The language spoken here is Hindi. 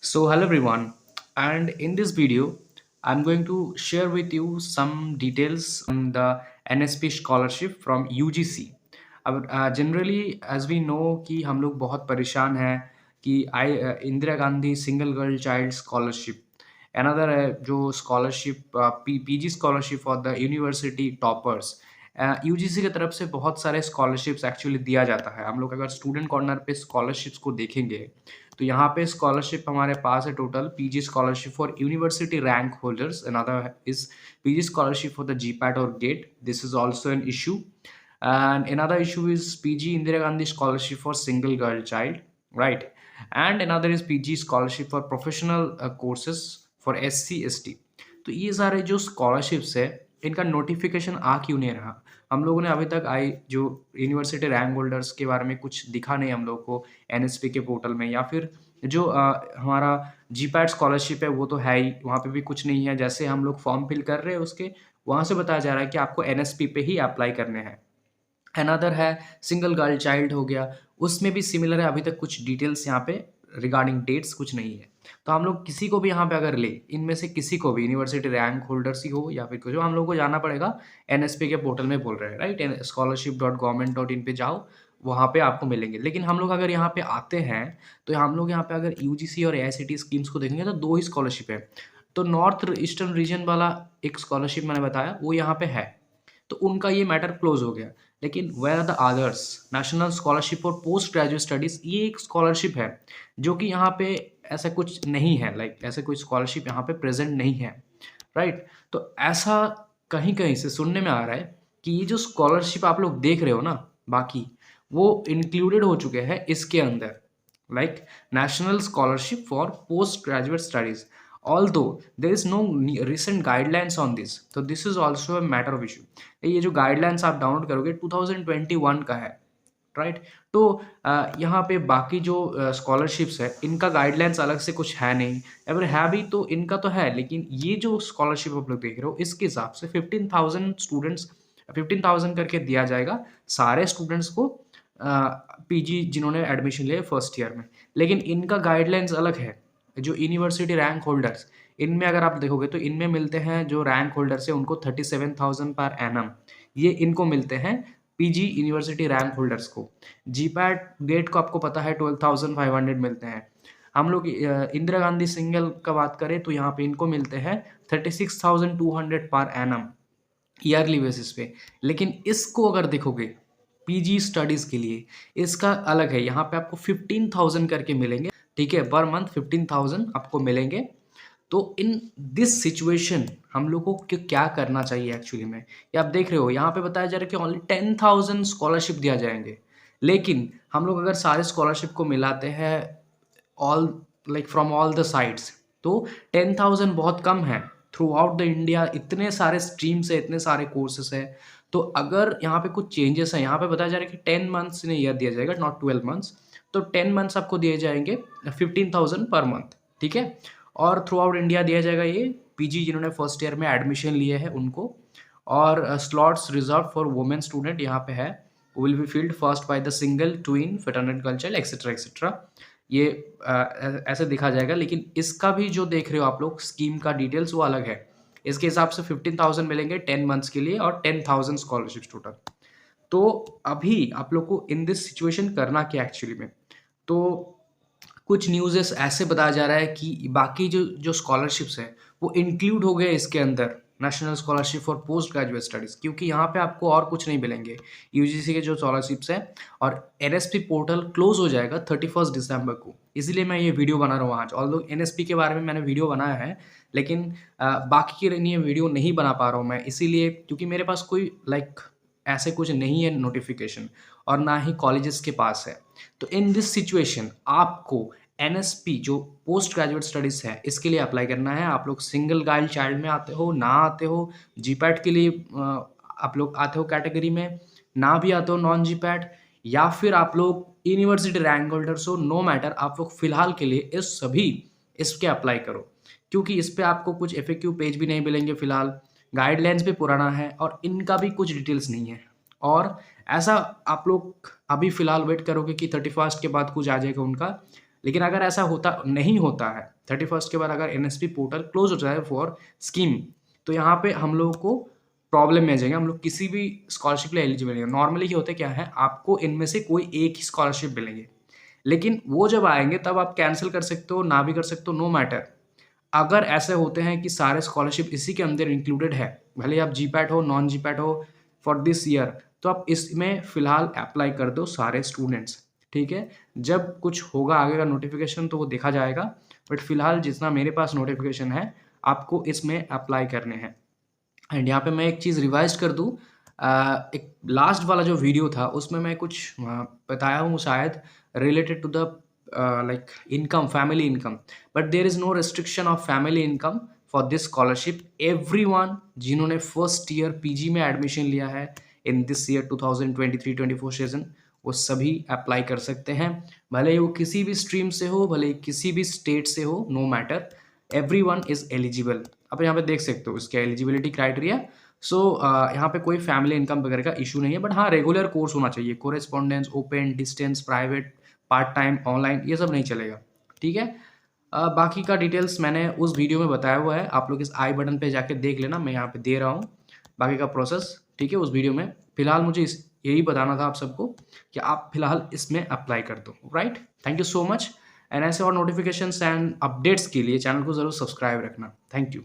Hello everyone, and in this video, I'm going to share with you some details on the NSP scholarship from UGC. अब जनरली एज वी नो कि हम लोग बहुत परेशान हैं कि Indira Gandhi single girl child scholarship another है जो scholarship PG scholarship for the university toppers. UGC की तरफ से बहुत सारे स्कॉलरशिप्स एक्चुअली दिया जाता है। हम लोग अगर स्टूडेंट कॉर्नर पे स्कॉलरशिप्स को देखेंगे तो यहाँ पे स्कॉलरशिप हमारे पास है total PG scholarship for university rank holders, another is PG scholarship for the GPAT और GATE, this is also an issue, and another issue is PG Indira Gandhi scholarship for single girl child, right? And another is PG scholarship for professional courses for SC ST। तो ये सारे जो स्कॉलरशिप्स है इनका नोटिफिकेशन आ क्यों नहीं रहा? हम लोगों ने अभी तक आई जो यूनिवर्सिटी रैंक होल्डर्स के बारे में कुछ दिखा नहीं हम लोग को एनएसपी के पोर्टल में, या फिर जो हमारा जीपैट स्कॉलरशिप है वो तो है ही, वहाँ पे भी कुछ नहीं है। जैसे हम लोग फॉर्म फिल कर रहे हैं उसके वहाँ से बताया जा रहा है कि आपको एनएसपी पे ही अप्लाई करने हैं। अनदर है सिंगल गर्ल चाइल्ड हो गया, उसमें भी सिमिलर है, अभी तक कुछ डिटेल्स यहाँ पे रिगार्डिंग डेट्स कुछ नहीं है। तो हम लोग किसी को भी यहाँ पे अगर ले, इनमें से किसी को भी यूनिवर्सिटी रैंक होल्डर्स ही हो या फिर कुछ हो, हम लोग को जाना पड़ेगा एनएसपी के पोर्टल में, बोल रहे हैं राइट, scholarship.government.in पे जाओ, वहाँ पे आपको मिलेंगे। लेकिन हम लोग अगर यहाँ पे आते हैं तो हम लोग यहाँ पे अगर यूजीसी और एआईसीटी स्कीम्स को देखेंगे तो दो ही स्कॉलरशिप है। तो नॉर्थ ईस्टर्न रीजन वाला एक स्कॉलरशिप मैंने बताया वो यहाँ पे है, तो उनका ये मैटर क्लोज हो गया। लेकिन where are the others? National scholarship for post graduate studies, ये एक स्कॉलरशिप है जो कि यहाँ पे ऐसा कुछ नहीं है, ऐसे कोई स्कॉलरशिप यहाँ पे प्रेजेंट नहीं है, राइट? तो ऐसा कहीं कहीं से सुनने में आ रहा है कि ये जो स्कॉलरशिप आप लोग देख रहे हो ना, बाकी वो इंक्लूडेड हो चुके हैं इसके अंदर, like national scholarship for postgraduate studies, although there is no recent guidelines on this, so this is also a matter of issue। ये जो गाइडलाइंस आप डाउनलोड करोगे 2021 का है, राइट? तो यहाँ पे बाकी जो स्कॉलरशिप्स है इनका गाइडलाइंस अलग से कुछ है नहीं, अगर है भी तो इनका तो है, लेकिन ये जो स्कॉलरशिप आप लोग देख रहे हो इसके हिसाब से 15,000 करके दिया जाएगा सारे स्टूडेंट्स को, पीजी जिन्होंने एडमिशन लिया फर्स्ट ईयर में। लेकिन इनका गाइडलाइंस अलग है। जो यूनिवर्सिटी रैंक होल्डर्स, इनमें अगर आप देखोगे तो इनमें मिलते हैं जो रैंक होल्डर्स है उनको 37,000 पर एनम, ये इनको मिलते हैं पीजी यूनिवर्सिटी रैंक होल्डर्स को। जीपैट गेट को आपको पता है 12,500 मिलते हैं। हम लोग इंदिरा गांधी सिंगल का बात करें तो यहाँ पे इनको मिलते हैं 36,200 पर एनम ईयरली बेसिस पे। लेकिन इसको अगर देखोगे पीजी स्टडीज़ के लिए इसका अलग है, यहाँ पे आपको 15,000 करके मिलेंगे, ठीक है? पर मंथ 15,000 आपको मिलेंगे। तो इन दिस सिचुएशन हम लोग को क्या करना चाहिए एक्चुअली में? ये आप देख रहे हो यहाँ पे बताया जा रहा है कि ओनली 10,000 स्कॉलरशिप दिया जाएंगे। लेकिन हम लोग अगर सारे स्कॉलरशिप को मिलाते हैं all from all the sides, तो 10,000 बहुत कम है। थ्रू आउट द इंडिया इतने सारे स्ट्रीम्स है, इतने सारे कोर्सेस है। तो अगर यहाँ पे कुछ चेंजेस हैं, यहाँ पे बताया जा रहा है कि 10 मंथ्स ने ईयर दिया जाएगा, नॉट 12 मंथ्स। तो 10 मंथ्स आपको दिए जाएंगे 15,000 पर मंथ, ठीक है? और थ्रू आउट इंडिया दिया जाएगा ये पीजी जिन्होंने फर्स्ट ईयर में एडमिशन लिए है उनको। और slots reserve for women student यहाँ पे है, will be filled first by the single twin fraternal culture etcetera etcetera. ये ऐसे दिखा जाएगा। लेकिन इसका भी जो देख रहे हो आप लोग स्कीम का डिटेल्स वो अलग है। इसके हिसाब से 15,000 मिलेंगे 10 मंथ्स के लिए और 10,000 स्कॉलरशिप टोटल। तो अभी आप लोग को इन दिस सिचुएशन करना क्या एक्चुअली में? तो कुछ न्यूज़ेस ऐसे बताया जा रहा है कि बाकी जो जो स्कॉलरशिप्स है वो इंक्लूड हो गए इसके अंदर, national scholarship for post graduate studies, क्योंकि यहाँ पे आपको और कुछ नहीं मिलेंगे यूजीसी के जो स्कॉलरशिप्स हैं। और एनएसपी पोर्टल क्लोज हो जाएगा 31 दिसंबर को, इसीलिए मैं ये वीडियो बना रहा हूँ आज। और लोग एनएसपी के बारे में मैंने वीडियो बनाया है, लेकिन बाकी के लिए वीडियो नहीं बना पा रहा हूँ मैं, इसीलिए क्योंकि मेरे पास कोई ऐसे कुछ नहीं है नोटिफिकेशन, और ना ही कॉलेजेस के पास है। तो इन दिस सिचुएशन आपको एनएसपी जो पोस्ट ग्रेजुएट स्टडीज़ है इसके लिए अप्लाई करना है। आप लोग सिंगल गर्ल चाइल्ड में आते हो, ना आते हो जीपैट के लिए, आप लोग आते हो कैटेगरी में, ना भी आते हो नॉन जीपैट, या फिर आप लोग यूनिवर्सिटी रैंक होल्डर्स हो, नो मैटर, आप लोग फिलहाल के लिए इस सभी इसके अप्लाई करो, क्योंकि इस पे आपको कुछ एफएक्यू पेज भी नहीं मिलेंगे फिलहाल, गाइडलाइंस भी पुराना है और इनका भी कुछ डिटेल्स नहीं है। और ऐसा आप लोग अभी फ़िलहाल वेट करोगे कि 31st के बाद कुछ आ जाएगा उनका, लेकिन अगर ऐसा होता नहीं होता है 31st के बाद अगर एनएसपी पोर्टल क्लोज हो जाए फॉर स्कीम, तो यहाँ पे हम लोगों को प्रॉब्लम में आ जाएंगे, हम लोग किसी भी स्कॉलरशिप लिए एलिजिबल नहीं है। नॉर्मली ये होता क्या है, आपको इनमें से कोई एक ही स्कॉलरशिप मिलेंगे, लेकिन वो जब आएंगे तब आप कैंसिल कर सकते हो, ना भी कर सकते हो, नो मैटर। अगर ऐसे होते हैं कि सारे स्कॉलरशिप इसी के अंदर इंक्लूडेड है, भले ही आप जीपैट हो, नॉन जीपैट हो, फॉर दिस ईयर, तो आप इसमें फिलहाल अप्लाई कर दो सारे स्टूडेंट्स, ठीक है। जब कुछ होगा आगे का नोटिफिकेशन तो वो देखा जाएगा, बट फिलहाल जितना मेरे पास नोटिफिकेशन है आपको इसमें अप्लाई करने हैं। एंड यहाँ पे मैं एक चीज़ रिवाइज कर दूँ, एक लास्ट वाला जो वीडियो था उसमें मैं कुछ बताया हूँ शायद related to the like income, family income, but there is no restriction of family income for this scholarship. Everyone जिन्होंने फर्स्ट ईयर पीजी में एडमिशन लिया है इन दिस ईयर 2023-24 सेशन, वो सभी अप्लाई कर सकते हैं, भले ही वो किसी भी स्ट्रीम से हो, भले ही किसी भी स्टेट से हो, no matter, everyone is eligible. आप यहाँ पे देख सकते हो इसके एलिजिबिलिटी क्राइटेरिया। सो यहाँ पे कोई फैमिली इनकम वगैरह का इशू नहीं है, बट हाँ रेगुलर कोर्स होना चाहिए, correspondence, open, distance, private, part time, online, ये सब नहीं चलेगा, ठीक है। बाकी का डिटेल्स मैंने उस वीडियो में बताया हुआ है, आप लोग इस आई बटन पे जाके देख लेना, मैं यहाँ पे दे रहा हूँ बाकी का प्रोसेस, ठीक है, उस वीडियो में। फिलहाल मुझे यही बताना था आप सबको कि आप फिलहाल इसमें अप्लाई कर दो, right. Thank you so much. And ऐसे और नोटिफिकेशंस एंड अपडेट्स के लिए चैनल को ज़रूर सब्सक्राइब रखना। Thank you.